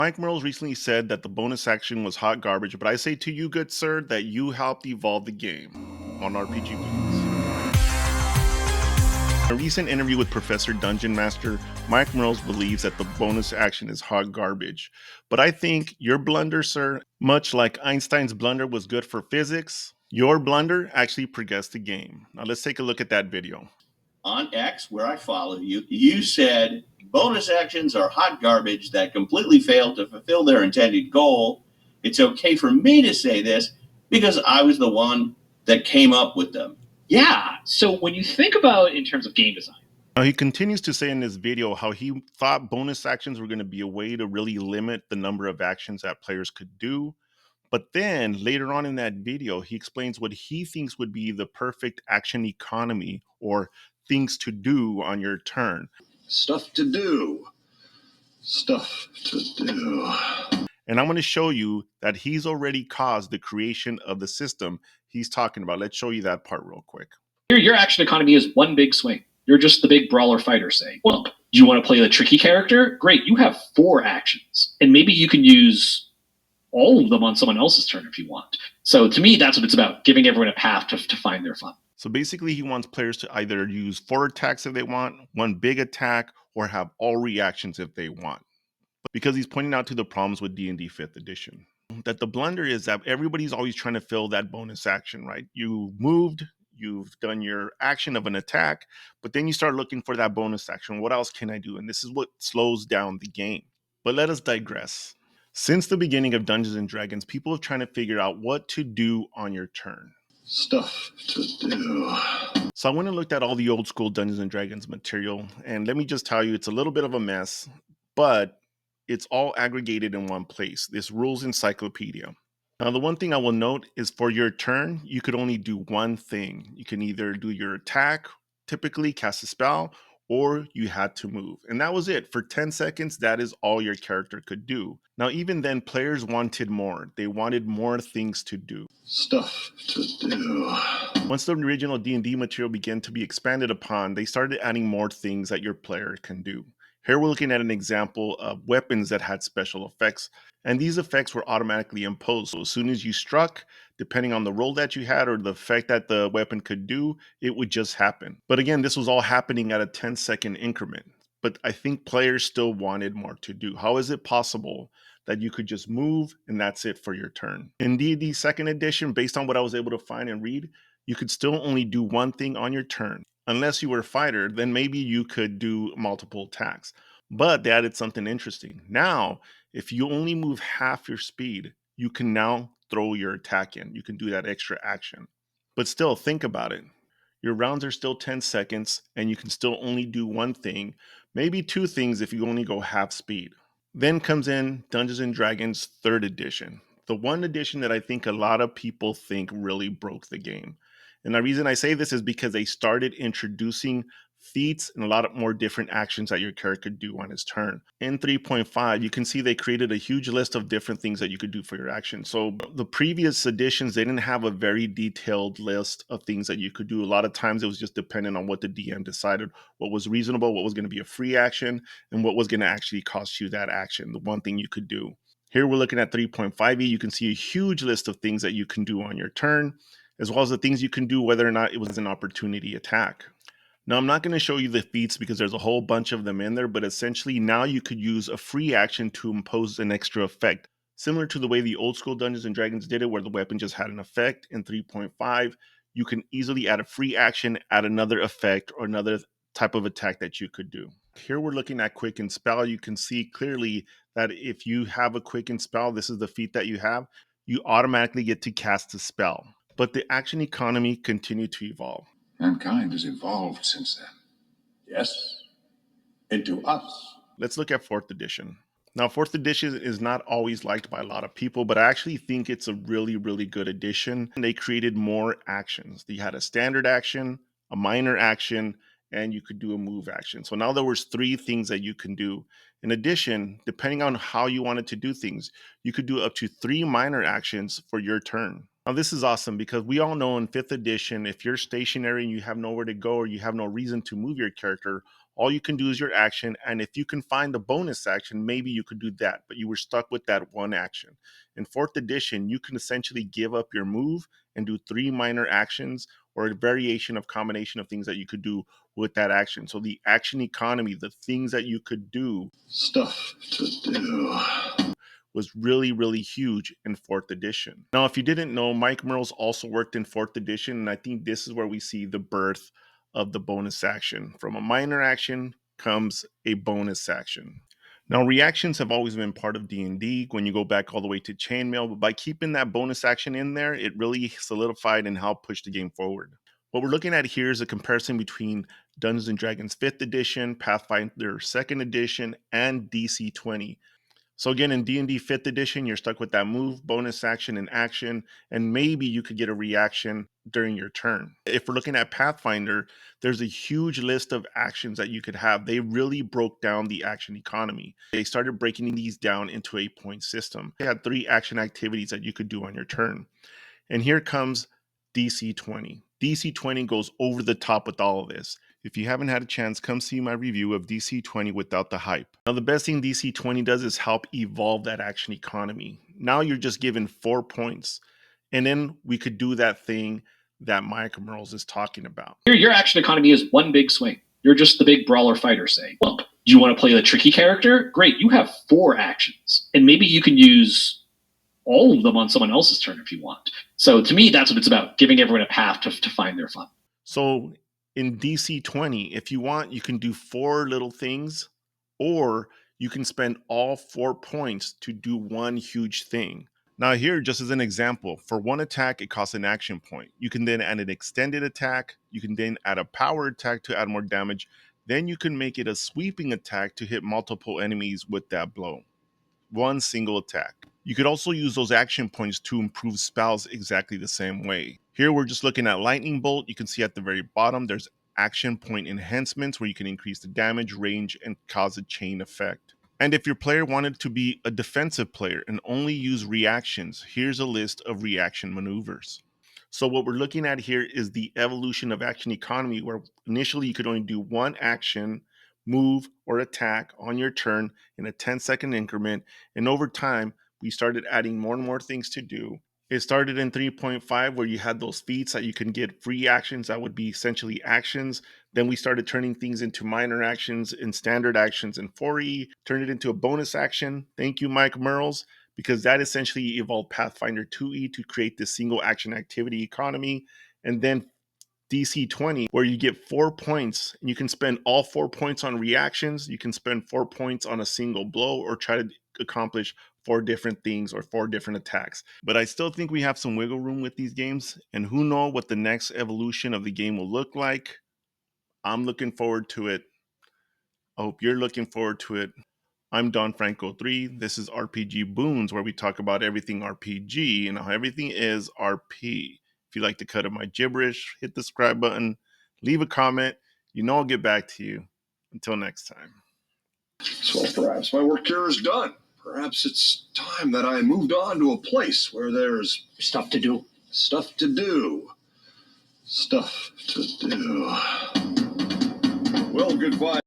Mike Mearls recently said that the bonus action was hot garbage, but I say to you, good sir, that you helped evolve the game on RPG Beats. In a recent interview with Professor Dungeon Master, Mike Mearls believes that the bonus action is hot garbage. But I think your blunder, sir, much like Einstein's blunder was good for physics, your blunder actually progressed the game. Now let's take a look at that video. On X, where I follow you, you said bonus actions are hot garbage that completely fail to fulfill their intended goal. It's okay for me to say this because I was the one that came up with them. Yeah, so when you think about in terms of game design, Now, he continues to say in this video how he thought bonus actions were going to be a way to really limit the number of actions that players could do. But then later on in that video, he explains what he thinks would be the perfect action economy or things to do on your turn. Stuff to do. Stuff to do. And I'm going to show you that he's already caused the creation of the system he's talking about. Let's show you that part real quick. your action economy is one big swing. You're just the big brawler fighter saying, well, do you want to play the tricky character? Great, you have 4 actions. And maybe you can use all of them on someone else's turn if you want. So to me, that's what it's about, giving everyone a path to find their fun. So basically, he wants players to either use 4 attacks if they want, 1 big attack, or have all reactions if they want. Because he's pointing out to the problems with D&D 5th edition. That the blunder is that everybody's always trying to fill that bonus action, right? You moved, you've done your action of an attack, but then you start looking for that bonus action. What else can I do? And this is what slows down the game. But let us digress. Since the beginning of Dungeons and Dragons, people have trying to figure out what to do on your turn. Stuff to do. So I went and looked at all the old school Dungeons and Dragons material, and let me just tell you, it's a little bit of a mess, but it's all aggregated in one place, this rules encyclopedia. Now, the one thing I will note is for your turn, you could only do one thing. You can either do your attack, typically cast a spell, or you had to move. And that was it. For 10 seconds, that is all your character could do. Now, even then, players wanted more. They wanted more things to do. Stuff to do. Once the original D&D material began to be expanded upon, they started adding more things that your player can do. Here we're looking at an example of weapons that had special effects, and these effects were automatically imposed. So as soon as you struck, depending on the roll that you had or the effect that the weapon could do, it would just happen. But again, this was all happening at a 10-second increment. But I think players still wanted more to do. How is it possible that you could just move and that's it for your turn? In D&D 2nd edition, based on what I was able to find and read, you could still only do one thing on your turn. Unless you were a fighter, then maybe you could do multiple attacks. But they added something interesting. Now, if you only move half your speed, you can now throw your attack in. You can do that extra action. But still, think about it. Your rounds are still 10 seconds, and you can still only do one thing, maybe 2 things if you only go half speed. Then comes in Dungeons and Dragons 3rd edition. The one edition that I think a lot of people think really broke the game. And the reason I say this is because they started introducing feats and a lot of more different actions that your character could do on his turn. In 3.5, you can see they created a huge list of different things that you could do for your action. So the previous editions, they didn't have a very detailed list of things that you could do. A lot of times it was just dependent on what the DM decided, what was reasonable, what was going to be a free action, and what was going to actually cost you that action, the one thing you could do. Here we're looking at 3.5e. You can see a huge list of things that you can do on your turn, as well as the things you can do whether or not it was an opportunity attack. Now, I'm not going to show you the feats because there's a whole bunch of them in there, but essentially now you could use a free action to impose an extra effect. Similar to the way the old school Dungeons and Dragons did it, where the weapon just had an effect. In 3.5, you can easily add a free action, add another effect, or another type of attack that you could do. Here we're looking at Quicken Spell. You can see clearly that if you have a Quicken Spell, this is the feat that you have, you automatically get to cast a spell. But the action economy continued to evolve. Mankind has evolved since then. Yes, into us. Let's look at 4th edition. Now, 4th edition is not always liked by a lot of people, but I actually think it's a really, really good edition. And they created more actions. They had a standard action, a minor action, and you could do a move action. So now there was 3 things that you can do. In addition, depending on how you wanted to do things, you could do up to 3 minor actions for your turn. Now, this is awesome because we all know in 5th edition, if you're stationary and you have nowhere to go or you have no reason to move your character, All you can do is your action, and if you can find the bonus action, maybe you could do that, but you were stuck with that one action. In 4th edition, you can essentially give up your move and do 3 minor actions or a variation of combination of things that you could do with that action. So the action economy, the things that you could do, Stuff to do. was really, really huge in 4th edition. Now, if you didn't know, Mike Mearls also worked in 4th edition, and I think this is where we see the birth of the bonus action. From a minor action comes a bonus action. Now, reactions have always been part of D&D when you go back all the way to chainmail, but by keeping that bonus action in there, it really solidified and helped push the game forward. What we're looking at here is a comparison between Dungeons & Dragons 5th edition, Pathfinder 2nd edition, and DC20. So again, in D&D 5th edition, you're stuck with that move, bonus action, and action, and maybe you could get a reaction during your turn. If we're looking at Pathfinder, there's a huge list of actions that you could have. They really broke down the action economy. They started breaking these down into a point system. They had 3 action activities that you could do on your turn. And here comes DC20. DC20 goes over the top with all of this. If you haven't had a chance, come see my review of DC20 without the hype. Now, the best thing DC20 does is help evolve that action economy. Now you're just given 4 points. And then we could do that thing that Mike Mearls is talking about. Your action economy is one big swing. You're just the big brawler fighter, say. Well, do you want to play the tricky character? Great, you have 4 actions. And maybe you can use all of them on someone else's turn if you want. So to me, that's what it's about, giving everyone a path to find their fun. So in DC20, if you want, you can do 4 little things, or you can spend all 4 points to do one huge thing. Now here, just as an example, for 1 attack, it costs an action point. You can then add an extended attack. You can then add a power attack to add more damage. Then you can make it a sweeping attack to hit multiple enemies with that blow. 1 single attack. You could also use those action points to improve spells exactly the same way. Here we're just looking at Lightning Bolt. You can see at the very bottom there's action point enhancements where you can increase the damage, range, and cause a chain effect. And if your player wanted to be a defensive player and only use reactions, here's a list of reaction maneuvers. So what we're looking at here is the evolution of action economy, where initially you could only do 1 action, move, or attack on your turn in a 10-second increment. And over time, we started adding more and more things to do. It started in 3.5 where you had those feats that you can get free actions that would be essentially actions. Then we started turning things into minor actions and standard actions in 4E, turned it into a bonus action. Thank you, Mike Mearls, because that essentially evolved Pathfinder 2E to create this single action activity economy. And then DC20, where you get 4 points and you can spend all 4 points on reactions. You can spend 4 points on a single blow or try to accomplish 4 different things or 4 different attacks. But I still think we have some wiggle room with these games, and who knows what the next evolution of the game will look like. I'm looking forward to it. I hope you're looking forward to it. I'm Don Franco 3. This is RPG Boons, where we talk about everything RPG and how everything is RP. If you like to cut up my gibberish, hit the subscribe button, leave a comment. You know I'll get back to you. Until next time. So perhaps my work here is done. Perhaps it's time that I moved on to a place where there's Stuff to do. stuff to do. Stuff to do. Well, goodbye.